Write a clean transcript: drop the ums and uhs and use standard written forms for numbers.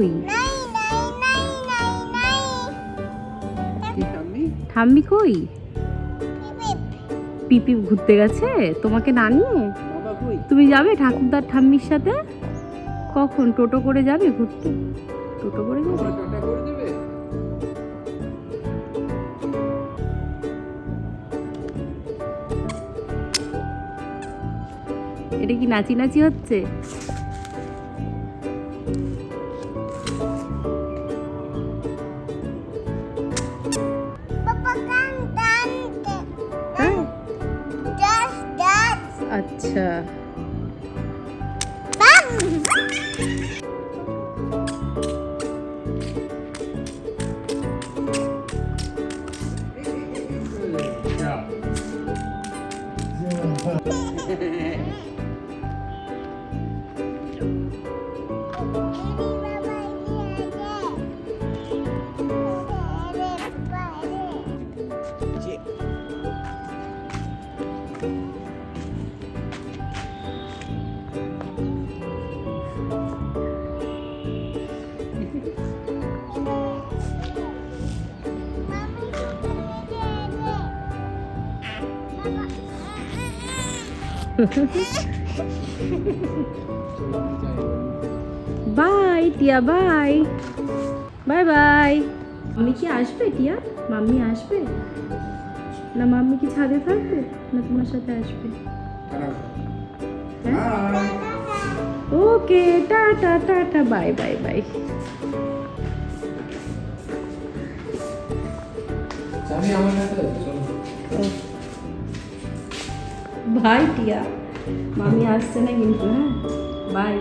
কই? ঠাম্মি কই? পিপি ঘুরতে গেছে তোমাকে না নিয়ে? তুমি যাবে ঠাকুরদার ঠাম্মির সাথে? কখন টোটো করে যাবে ঘুরতে? টোটো করে যাবে? এটা কি নাচি নাচি হচ্ছে? আচ্ছা বাই টিয়া, বাই বাই বাই। মাম্মি কি আসবে টিয়া? মাম্মি আসবে না? মাম্মি কি ছাদে থাকবে না তোমার সাথে আসবে? Okay tata tata, bye bye bye. Bye Tia, মামি আসছে না কিন্তু। হ্যাঁ বাই।